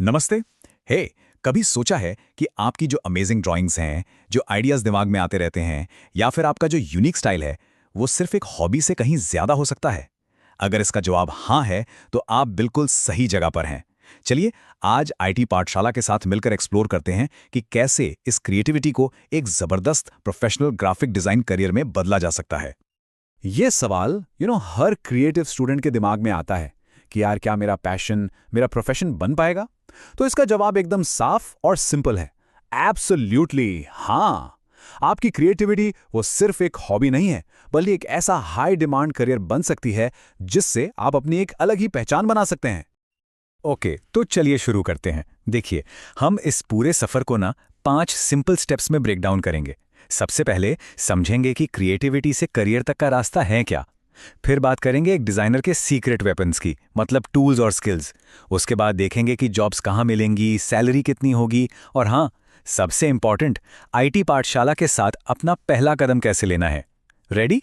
नमस्ते। हे, कभी सोचा है कि आपकी जो अमेजिंग ड्राइंग्स हैं, जो आइडियाज़ दिमाग में आते रहते हैं, या फिर आपका जो यूनिक स्टाइल है, वो सिर्फ एक हॉबी से कहीं ज़्यादा हो सकता है? अगर इसका जवाब हाँ है, तो आप बिल्कुल सही जगह पर हैं। चलिए, आज आईटी पाठशाला के साथ मिलकर एक्सप्लोर करते हैं कि कैसे इस क्रिएटिविटी को एक ज़बरदस्त प्रोफेशनल ग्राफिक डिज़ाइन करियर में बदला जा सकता है। ये सवाल हर क्रिएटिव स्टूडेंट के दिमाग में आता है कि यार क्या मेरा पैशन मेरा प्रोफेशन बन पाएगा। तो इसका जवाब एकदम साफ और सिंपल है। एब्सोल्युटली हाँ। आपकी क्रिएटिविटी वो सिर्फ एक हॉबी नहीं है, बल्कि एक ऐसा हाई डिमांड करियर बन सकती है जिससे आप अपनी एक अलग ही पहचान बना सकते हैं। ओके, तो चलिए शुरू करते हैं। देखिए, हम इस पूरे सफ़र को ना 5 सिंपल स्टेप्स में ब्रेक डाउन करेंगे। सबसे पहले समझेंगे कि क्रिएटिविटी से करियर तक का रास्ता है क्या। फिर बात करेंगे एक डिज़ाइनर के सीक्रेट वेपन्स की, मतलब टूल्स और स्किल्स। उसके बाद देखेंगे कि जॉब्स कहाँ मिलेंगी, सैलरी कितनी होगी, और हाँ, सबसे इम्पॉर्टेंट, आईटी पाठशाला के साथ अपना पहला कदम कैसे लेना है। रेडी?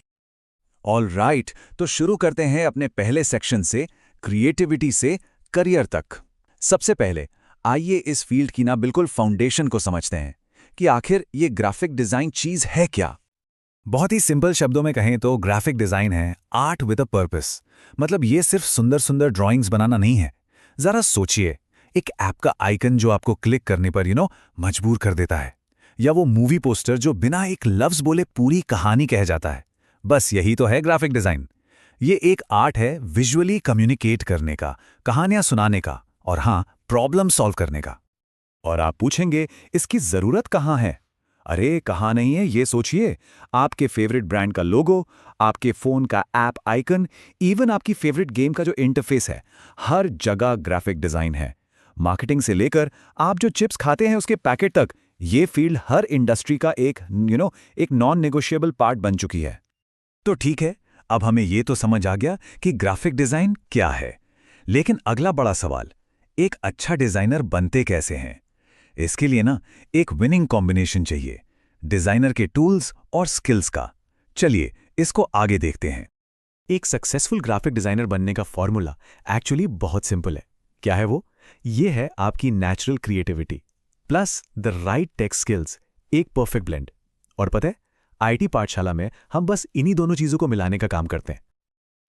ऑल राइट, तो शुरू करते हैं अपने पहले सेक्शन से, क्रिएटिविटी से करियर तक। सबसे पहले आइए इस फील्ड की ना बिल्कुल फाउंडेशन को समझते हैं कि आखिर ये ग्राफिक डिज़ाइन चीज़ है क्या। बहुत ही सिंपल शब्दों में कहें तो ग्राफिक डिज़ाइन है आर्ट विद अ पर्पस। मतलब ये सिर्फ सुंदर सुंदर ड्राइंग्स बनाना नहीं है। ज़रा सोचिए, एक ऐप का आइकन जो आपको क्लिक करने पर मजबूर कर देता है, या वो मूवी पोस्टर जो बिना एक लफ्ज़ बोले पूरी कहानी कह जाता है। बस यही तो है ग्राफिक डिज़ाइन। ये एक आर्ट है विजुअली कम्युनिकेट करने का, कहानियां सुनाने का, और हाँ, प्रॉब्लम सॉल्व करने का। और आप पूछेंगे, इसकी ज़रूरत कहाँ है? अरे कहाँ नहीं है, ये सोचिए। आपके फेवरेट ब्रांड का लोगो, आपके फ़ोन का ऐप आइकन, इवन आपकी फेवरेट गेम का जो इंटरफेस है, हर जगह ग्राफिक डिज़ाइन है। मार्केटिंग से लेकर आप जो चिप्स खाते हैं उसके पैकेट तक, ये फील्ड हर इंडस्ट्री का एक नॉन नेगोशिएबल पार्ट बन चुकी है। तो ठीक है, अब हमें ये तो समझ आ गया कि ग्राफिक डिज़ाइन क्या है। लेकिन अगला बड़ा सवाल, एक अच्छा डिज़ाइनर बनते कैसे हैं? इसके लिए ना एक विनिंग कॉम्बिनेशन चाहिए, डिज़ाइनर के टूल्स और स्किल्स का। चलिए इसको आगे देखते हैं। एक सक्सेसफुल ग्राफिक डिज़ाइनर बनने का फॉर्मूला एक्चुअली बहुत सिंपल है। क्या है वो? ये है आपकी natural creativity plus the right tech skills, एक परफेक्ट ब्लेंड। और पता है, आईटी पाठशाला में हम बस इन्हीं दोनों चीज़ों को मिलाने का काम करते हैं।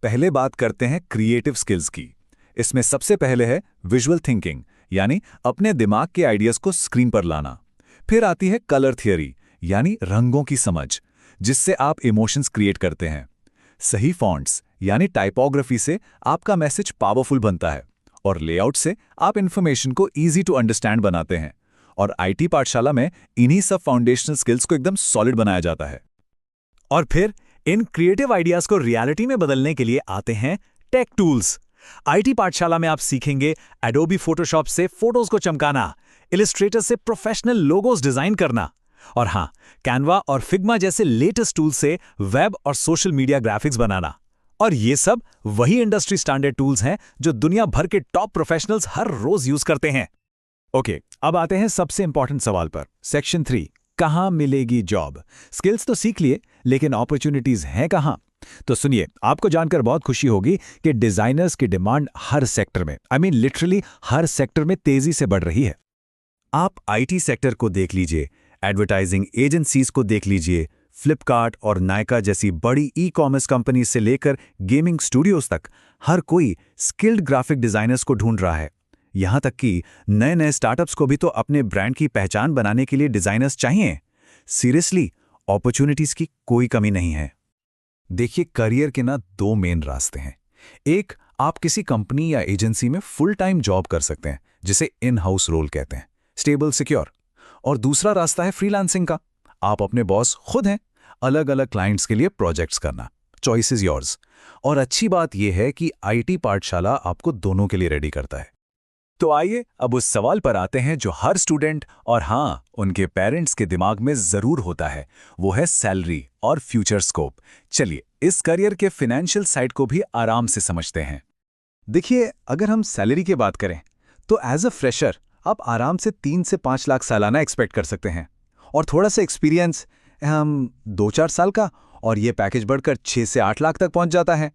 पहले बात करते हैं क्रिएटिव स्किल्स की। इसमें सबसे पहले है विजुअल थिंकिंग, यानी अपने दिमाग के आइडियाज को स्क्रीन पर लाना। फिर आती है कलर थियरी, यानी रंगों की समझ, जिससे आप इमोशंस क्रिएट करते हैं। सही फॉन्ट्स यानी टाइपोग्राफी से आपका मैसेज पावरफुल बनता है, और लेआउट से आप इंफॉर्मेशन को इजी टू अंडरस्टैंड बनाते हैं। और आईटी पाठशाला में इन्हीं सब फाउंडेशनल स्किल्स को एकदम सॉलिड बनाया जाता है। और फिर इन क्रिएटिव आइडियाज को रियलिटी में बदलने के लिए आते हैं टेक टूल्स। आईटी पाठशाला में आप सीखेंगे एडोबी फोटोशॉप से फोटोज को चमकाना, इलस्ट्रेटर से प्रोफेशनल लोगोज डिजाइन करना, और हाँ, कैनवा और फिग्मा जैसे लेटेस्ट टूल से वेब और सोशल मीडिया ग्राफिक्स बनाना। और ये सब वही इंडस्ट्री स्टैंडर्ड टूल्स हैं जो दुनिया भर के टॉप प्रोफेशनल्स हर रोज यूज करते हैं। ओके, अब आते हैं सबसे इंपॉर्टेंट सवाल पर। सेक्शन 3, कहाँ मिलेगी जॉब? स्किल्स तो सीख लिए, लेकिन अपॉर्चुनिटीज हैं कहाँ? तो सुनिए, आपको जानकर बहुत खुशी होगी कि डिजाइनर्स की डिमांड हर सेक्टर में, लिटरली हर सेक्टर में तेजी से बढ़ रही है। आप आईटी सेक्टर को देख लीजिए, एडवर्टाइजिंग एजेंसीज को देख लीजिए, फ्लिपकार्ट और नायका जैसी बड़ी ई-कॉमर्स कंपनी से लेकर गेमिंग स्टूडियोज तक, हर कोई स्किल्ड ग्राफिक डिजाइनर्स को ढूंढ रहा है। यहां तक कि नए नए स्टार्टअप्स को भी तो अपने ब्रांड की पहचान बनाने के लिए डिजाइनर्स चाहिए। सीरियसली, अपॉर्चुनिटीज की कोई कमी नहीं है। देखिए, करियर के ना 2 मेन रास्ते हैं। एक, आप किसी कंपनी या एजेंसी में फुल टाइम जॉब कर सकते हैं, जिसे इन हाउस रोल कहते हैं, स्टेबल सिक्योर। और दूसरा रास्ता है फ्रीलांसिंग का। आप अपने बॉस खुद हैं, अलग अलग क्लाइंट्स के लिए प्रोजेक्ट्स करना। Choice is yours. और अच्छी बात यह है कि आईटी पाठशाला आपको दोनों के लिए रेडी करता है। तो आइए अब उस सवाल पर आते हैं जो हर स्टूडेंट और हाँ, उनके पेरेंट्स के दिमाग में जरूर होता है, वो है सैलरी और फ्यूचर स्कोप। चलिए इस करियर के फाइनेंशियल साइड को भी आराम से समझते हैं। देखिए, अगर हम सैलरी की बात करें तो एज अ फ्रेशर आप आराम से 3 से 5 लाख सालाना एक्सपेक्ट कर सकते हैं, और थोड़ा सा एक्सपीरियंस, हम 2-4 साल का, और ये पैकेज बढ़कर 6 से 8 लाख तक पहुंच जाता है।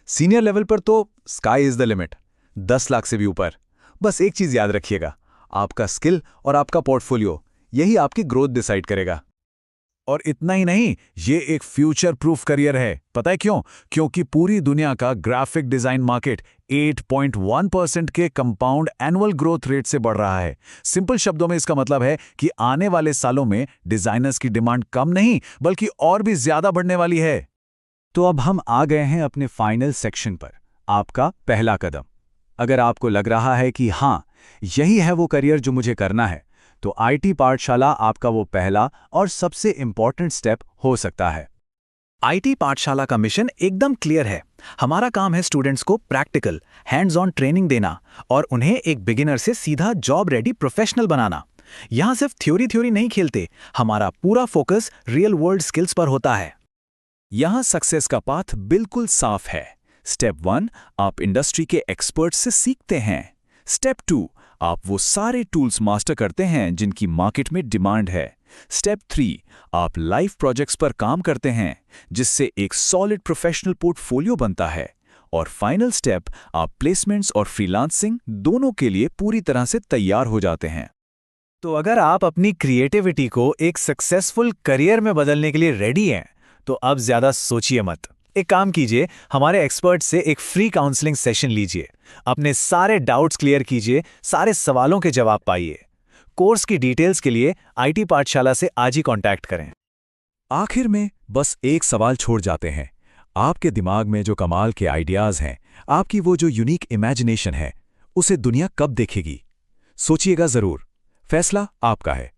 सीनियर लेवल पर तो sky is the limit, 10 lakh से भी ऊपर। बस एक चीज याद रखिएगा, आपका स्किल और आपका पोर्टफोलियो, यही आपकी ग्रोथ डिसाइड करेगा। और इतना ही नहीं, ये एक फ्यूचर प्रूफ करियर है। पता है क्यों? क्योंकि पूरी दुनिया का ग्राफिक डिजाइन मार्केट 8.1% के कंपाउंड एनुअल ग्रोथ रेट से बढ़ रहा है। सिंपल शब्दों में इसका मतलब है कि आने वाले सालों में डिजाइनर्स की डिमांड कम नहीं बल्कि और भी ज्यादा बढ़ने वाली है। तो अब हम आ गए हैं अपने फाइनल सेक्शन पर, आपका पहला कदम। अगर आपको लग रहा है कि हाँ, यही है वो करियर जो मुझे करना है, तो आईटी पाठशाला आपका वो पहला और सबसे इंपॉर्टेंट स्टेप हो सकता है। आईटी पाठशाला का मिशन एकदम क्लियर है। हमारा काम है स्टूडेंट्स को प्रैक्टिकल, हैंड्स ऑन ट्रेनिंग देना और उन्हें एक बिगिनर से सीधा जॉब रेडी प्रोफेशनल बनाना। यहाँ सिर्फ थ्योरी नहीं खेलते, हमारा पूरा फोकस रियल वर्ल्ड स्किल्स पर होता है। यहाँ सक्सेस का पाथ बिल्कुल साफ है। स्टेप 1, आप इंडस्ट्री के एक्सपर्ट्स से सीखते हैं। स्टेप 2, आप वो सारे टूल्स मास्टर करते हैं जिनकी मार्केट में डिमांड है। स्टेप 3, आप लाइव प्रोजेक्ट्स पर काम करते हैं जिससे एक सॉलिड प्रोफेशनल पोर्टफोलियो बनता है। और फाइनल स्टेप, आप प्लेसमेंट्स और फ्रीलांसिंग दोनों के लिए पूरी तरह से तैयार हो जाते हैं। तो अगर आप अपनी क्रिएटिविटी को एक सक्सेसफुल करियर में बदलने के लिए रेडी हैं, तो अब ज्यादा सोचिए मत। एक काम कीजिए, हमारे एक्सपर्ट से एक फ्री काउंसलिंग सेशन लीजिए, अपने सारे डाउट्स क्लियर कीजिए, सारे सवालों के जवाब पाइए। कोर्स की डिटेल्स के लिए आईटी पाठशाला से आज ही कांटेक्ट करें। आखिर में बस एक सवाल छोड़ जाते हैं। आपके दिमाग में जो कमाल के आइडियाज हैं, आपकी वो जो यूनिक इमेजिनेशन है, उसे दुनिया कब देखेगी? सोचिएगा जरूर। फैसला आपका है।